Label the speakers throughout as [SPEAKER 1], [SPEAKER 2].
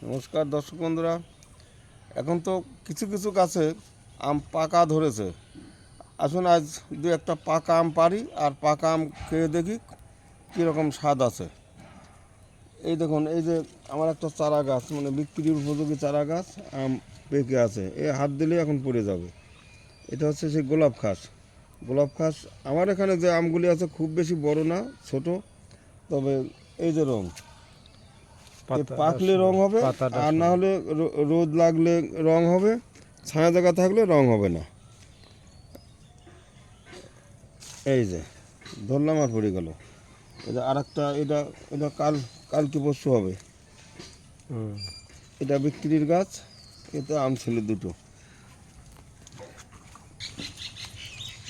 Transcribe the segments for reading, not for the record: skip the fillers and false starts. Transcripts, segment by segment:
[SPEAKER 1] নমস্কার দর্শক বন্ধুরা। এখন তো কিছু কিছু গাছে আম পাকা ধরেছে। আসুন আজ দু একটা পাকা আম পারি আর পাকা আম খেয়ে দেখি কীরকম স্বাদ আছে। এই দেখুন, এই যে আমার একটা চারা গাছ, মানে বিক্রির উপযোগী চারা গাছ আম পেকে আছে। এ হাত দিলেই এখন পড়ে যাবে। এটা হচ্ছে সেই গোলাপ খাস। গোলাপ খাস আমার এখানে যে আমগুলি আছে খুব বেশি বড় না, ছোট। তবে এই যে রং, পাকলে রং হবে, আর না হলে রোদ লাগলে রং হবে, ছায়া জায়গা থাকলে রং হবে না। এই যে ধরলাম আর পড়ে গেল। এটা আর একটা, এটা এটা কালকে পরশু হবে। এটা বিক্রির গাছ, এতে আম ছিল দুটো।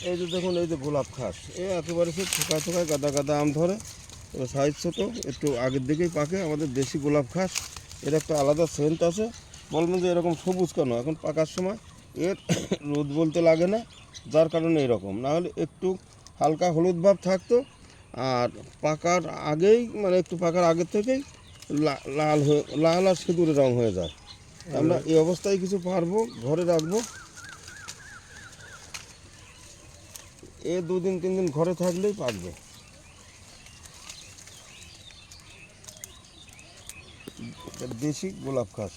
[SPEAKER 1] এই যে দেখুন, এই যে গোলাপ খাস, একেবারে সে থোকায় থোকায় গাদা গাদা আম ধরে। এবার সাইজ ছোটো, একটু আগের দিকেই পাকে। আমাদের দেশি গোলাপ খাস, এর একটা আলাদা সেন্ট আছে। বলবেন যে এরকম সবুজ কেন? এখন পাকার সময় এর রোদ বলতে লাগে না, যার কারণে এরকম। নাহলে একটু হালকা হলুদ ভাব থাকতো, আর পাকার আগেই, মানে একটু পাকার আগের থেকেই লাল আর সিঁদুরে রং হয়ে যায়। আমরা এই অবস্থায় কিছু পারবো, ঘরে রাখবো। দুদিন 3 দিন ঘরে থাকলেই পাকবে। দেশি গোলাপ খাস।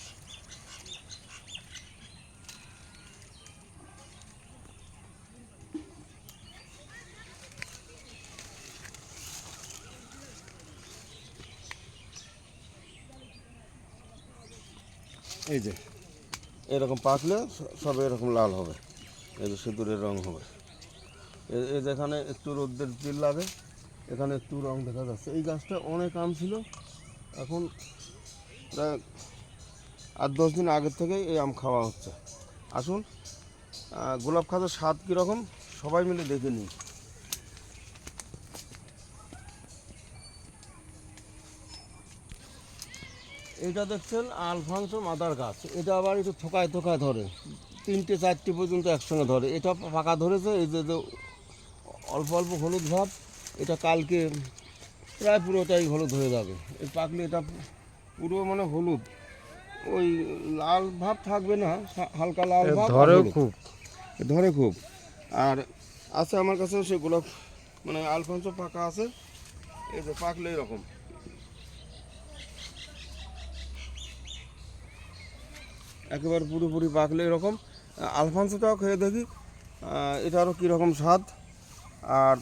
[SPEAKER 1] এই যে এরকম পাকলে সব এরকম লাল হবে, এই যে সিঁদুরের রং হবে। এই যেখানে একটু রোদ্রের তেল লাগে, এখানে একটু রং দেখা যাচ্ছে। এই গাছটা অনেক আম ছিল, এখন প্রায় 8-10 দিন আগের থেকেই এই আম খাওয়া হচ্ছে। আসুন, গোলাপ খাসের স্বাদ কীরকম সবাই মিলে দেখে নিই। এটা দেখছেন আলফানসো মাদার গাছ। এটা আবার একটু থোকায় থোকায় ধরে, 3-4টি পর্যন্ত একসঙ্গে ধরে। এটা পাকা ধরেছে, এই যে অল্প অল্প হলুদ ভাব। এটা কালকে প্রায় পুরোটাই হলুদ হয়ে যাবে। এই পাকলে এটা পুরো মানে হলুদ, ওই লাল ভাব থাকবে না, হালকা লাল ভাব আর হলুদ ধরে খুব। আর আছে আমার কাছে সে গোলাপ, মানে আলফানসো পাকা আছে। এই যে পাকলে এরকম, একেবারে পুরোপুরি পাকলে এরকম। আলফানসোটাও খেয়ে দেখি এটারও কীরকম স্বাদ। আর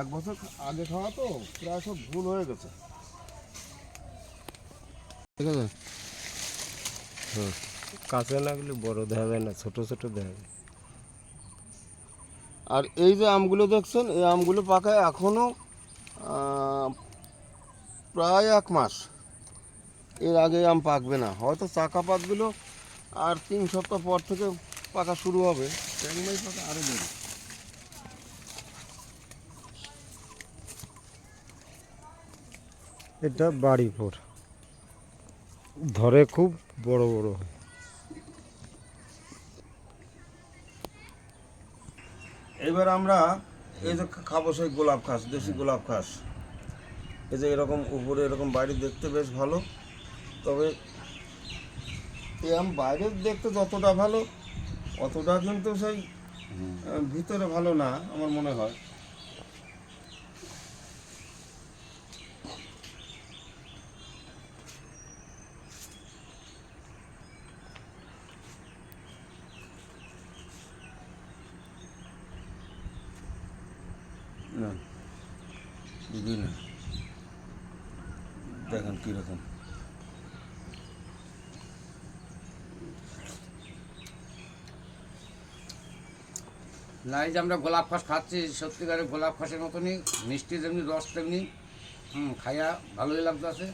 [SPEAKER 1] 1 বছর আগে খাওয়া তো প্রায় সব ভুল হয়ে গেছে, ঠিক আছে।
[SPEAKER 2] কাঁচা না গেলে বড় দেখা যায় না, ছোট ছোট দেখা যায়।
[SPEAKER 1] আর এই যে আমগুলো দেখছেন, এই আমগুলো পাকায় এখনও প্রায় 1 মাস। এর আগে আম পাকবে না, হয়তো চাকা পাতগুলো আর 3 সপ্তাহ পর থেকে পাকা শুরু হবে। ট্যাংমাই পাকা আরও দেরি।
[SPEAKER 2] এটা বাড়িপুর, ধরে খুব বড় বড় হয়।
[SPEAKER 1] এবার আমরা এই যে খাবো সেই গোলাপ খাস, দেশি গোলাপ খাস। এই যে এরকম উপরে এরকম বাইরে দেখতে বেশ ভালো, তবে এই আম বাইরে দেখতে যতটা ভালো অতটা কিন্তু সেই ভিতরে ভালো না আমার মনে হয়। না, বুঝি না, দেখেন কীরকম।
[SPEAKER 3] না, এই যে আমরা গোলাপ খাস খাচ্ছি, সত্যিকারের গোলাপ খাসের মতনই মিষ্টি, যেমনি রস তেমনি খাইয়া ভালোই লাগতেছে।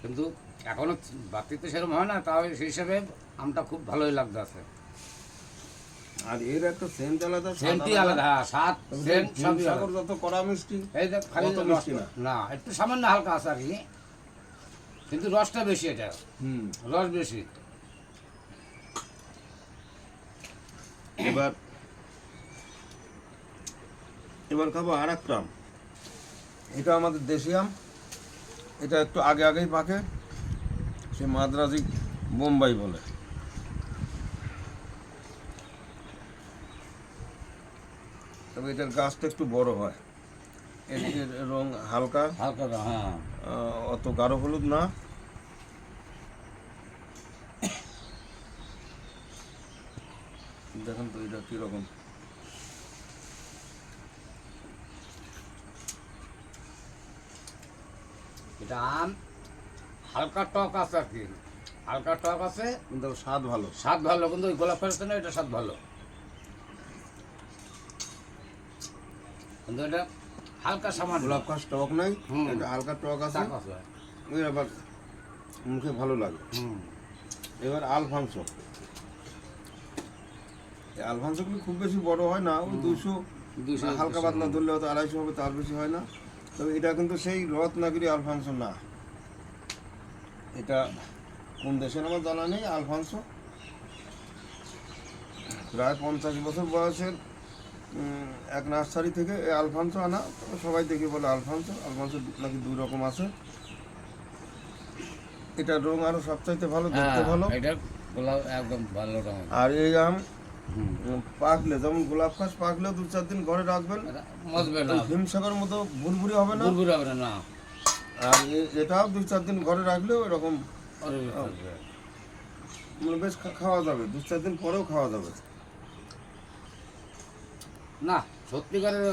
[SPEAKER 3] কিন্তু এখনও বাতিতে সেরকম হয় না, তাও সেই হিসাবে আমটা খুব ভালোই লাগতেছে।
[SPEAKER 1] আর এর একটা সেন্ট আলাদা,
[SPEAKER 3] সেন্টই আলাদা, হ্যাঁ, স্বাদ সেন্ট সবই
[SPEAKER 1] সাগর
[SPEAKER 3] আলাদা।
[SPEAKER 1] যত কড়া মিষ্টি,
[SPEAKER 3] এই দেখ, খালি
[SPEAKER 1] অত
[SPEAKER 3] রস
[SPEAKER 1] মিষ্টি না।
[SPEAKER 3] না, একটু সামান্য হালকা আছে আর কি, কিন্তু রসটা বেশি, এটা রস বেশি।
[SPEAKER 1] এবার এবার খাবো আর একটা আম। এটা আমাদের দেশি আম, এটা একটু আগে আগেই পাকে। সে মাদ্রাজি বোম্বাই বলে। তবে এটার গাছটা একটু বড় হয়, এর রং হালকা,
[SPEAKER 3] হালকা দাও, হ্যাঁ।
[SPEAKER 1] অত গাঢ় হলুদ না। দেখেন তো এটা কিরকম।
[SPEAKER 3] এটা আম হালকা টক আছে আর কি, হালকা টক আছে,
[SPEAKER 1] কিন্তু স্বাদ ভালো।
[SPEAKER 3] স্বাদ ভালো, কিন্তু ওই গোলাপ ফলের না এটা স্বাদ ভালো, কিন্তু এটা হালকা সামান্য
[SPEAKER 1] গোলাপ খাস টক নাই,
[SPEAKER 3] হুম।
[SPEAKER 1] এটা হালকা টক আছে,
[SPEAKER 3] টক আছে।
[SPEAKER 1] ওই আবার মুখে ভালো লাগে।
[SPEAKER 3] হুম।
[SPEAKER 1] এবার আলফানসো, এই আলফানসোগুলো খুব বেশি বড় হয় না, ওই 200
[SPEAKER 3] 200
[SPEAKER 1] হালকা পাতলা ধরলে হয়তো 250 হবে, তার বেশি হয় না। তবে এটা কিন্তু সেই রত্নাগিরি আলফানসো না। এটা কোন দেশের আমার জানা নেই। আলফানসো প্রায় 50 বছর বয়সের এক নার্সারি থেকে এই আলফানসো আনা। তবে সবাই দেখে বলে আলফানসো। আলফানসো নাকি 2 রকম আছে। এটার রং আরো সবচাইতে ভালো, দেখতে
[SPEAKER 3] হ্যাঁ,
[SPEAKER 1] ভালো।
[SPEAKER 3] এটা গোলাপ একদম ভালো রঙ।
[SPEAKER 1] আর এই আম পাকলে, যেমন গোলাপ খাস পাকলেও 2-4 দিন ঘরে রাখবেন,
[SPEAKER 3] মজবে না,
[SPEAKER 1] হিমসাগর মতো ভুরভুরি হবে না।
[SPEAKER 3] বুরবুর হবে না।
[SPEAKER 1] আর এটাও 2-4 দিন ঘরে রাখলেও এরকম মানে বেশ খাওয়া যাবে, 2-4 দিন পরেও খাওয়া যাবে।
[SPEAKER 3] না, সত্যিকারের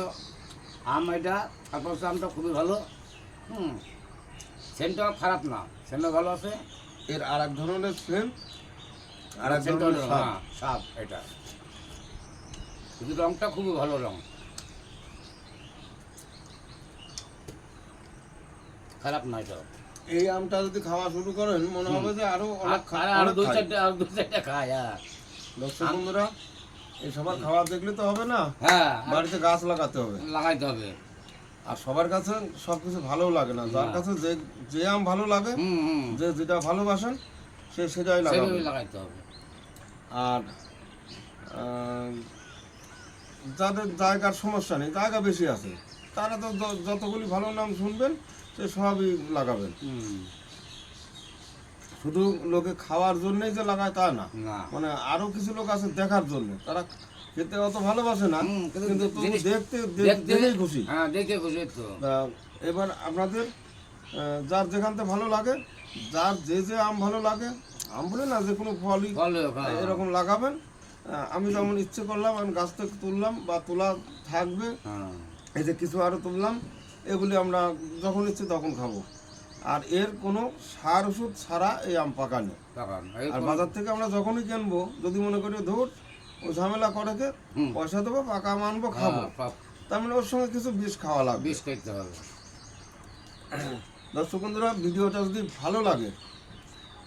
[SPEAKER 3] আম এটা, তারপর আমটা খুবই ভালো। সেন্টটাও খারাপ না, সেন্টটা ভালো আছে।
[SPEAKER 1] এর আর এক ধরনের সেন্ট, আর এক
[SPEAKER 3] সেন্টটা
[SPEAKER 1] ধরনের স্বাদ।
[SPEAKER 3] হ্যাঁ, স্বাদ এটা, কিন্তু রংটা খুবই ভালো রং, খারাপ না এটা।
[SPEAKER 1] এই আমটা যদি খাওয়া শুরু করেন মনে হবে যে আরো অনেক
[SPEAKER 3] আরো দু
[SPEAKER 1] খাই।
[SPEAKER 3] চারটা খায়। হ্যাঁ,
[SPEAKER 1] দর্শক বন্ধুরা, এই সবার খাওয়া দেখলে তো হবে না,
[SPEAKER 3] হ্যাঁ,
[SPEAKER 1] বাড়িতে গাছ লাগাতে হবে।
[SPEAKER 3] লাগাইতে হবে।
[SPEAKER 1] আর সবার কাছে সবকিছু ভালো লাগে না, যার
[SPEAKER 3] না।
[SPEAKER 1] কাছে যে আম ভালো লাগে, যে যেটা ভালোবাসেন সে সেটাই লাগাবে।
[SPEAKER 3] সেভাবে লাগাইতে হবে।
[SPEAKER 1] আর যাদের জায়গার সমস্যা নেই, জায়গা বেশি আছে, তারা তো যতগুলি ভালো নাম শুনবেন সে সবই লাগাবেন। শুধু লোকে খাওয়ার জন্যই যে লাগায় তা না,
[SPEAKER 3] না,
[SPEAKER 1] মানে আরো কিছু লোক আছে দেখার জন্য। তারা খেতে অত ভালোবাসে না, কিন্তু তবু
[SPEAKER 3] জিনিস-
[SPEAKER 1] দেখতেই খুশি।
[SPEAKER 3] হ্যাঁ, দেখে খুশি তো।
[SPEAKER 1] তা এবার আপনাদের যার যেখান থেকে ভালো লাগে, যার যে আম ভালো লাগে, আম বলে না, যে কোনো ফলই
[SPEAKER 3] ভালো, হ্যাঁ।
[SPEAKER 1] এরকম লাগাবেন। আমি যেমন ইচ্ছে করলাম, আমি গাছ থেকে তুললাম বা তোলা থাকবে,
[SPEAKER 3] হ্যাঁ,
[SPEAKER 1] এই যে কিছু আরও তুললাম, এগুলি আমরা যখন ইচ্ছে তখন খাবো। আর এর কোনো সার ওষুধ ছাড়া এই আম পাকানো।
[SPEAKER 3] তখন
[SPEAKER 1] আর বাজার থেকে আমরা যখনই কিনবো, যদি মনে করি ধর ও ঝামেলা করে পয়সা দেবো, পাকা আম আনবো, খাবো, তার মানে ওর সঙ্গে কিছু বিষ খাওয়া লাগবে।
[SPEAKER 3] বিষ খাইতে হবে।
[SPEAKER 1] দর্শক বন্ধুরা, ভিডিওটা যদি ভালো লাগে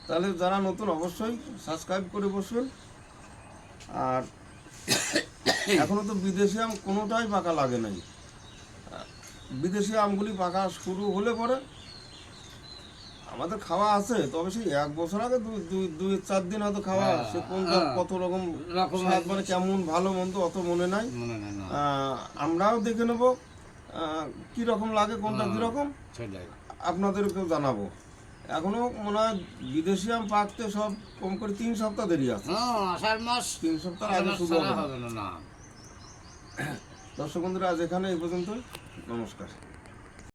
[SPEAKER 1] তাহলে যারা নতুন অবশ্যই সাবস্ক্রাইব করে বসবেন। আর এখনো তো বিদেশি আম কোনোটাই পাকা লাগে নাই। বিদেশি আমগুলি পাকা শুরু হলে পরে আমাদের খাওয়া আছে, তবে সেই 1 বছর আগে 2-4 দিন হয়তো খাওয়া, সে কোনটা কত রকম স্বাদ, মানে কেমন ভালো মন্দ অত মনে নাই।
[SPEAKER 3] মনে নেই না,
[SPEAKER 1] আমরাও দেখে নেব কি রকম লাগে, কোনটা কিরকম,
[SPEAKER 3] সেটাই।
[SPEAKER 1] আপনাদেরকেও জানাবো। এখনো মনে হয় বিদেশি আম পাকতে সব কম করে 3 সপ্তাহ দেরি আছে।
[SPEAKER 3] হ্যাঁ, আষাঢ় মাস
[SPEAKER 1] 3 সপ্তাহ
[SPEAKER 3] আষাঢ়
[SPEAKER 1] আগে
[SPEAKER 3] মাস
[SPEAKER 1] শুরু
[SPEAKER 3] ছাড়া
[SPEAKER 1] হবে।
[SPEAKER 3] হবে না।
[SPEAKER 1] দর্শক বন্ধুরা, আজ এখানে এই পর্যন্ত। নমস্কার।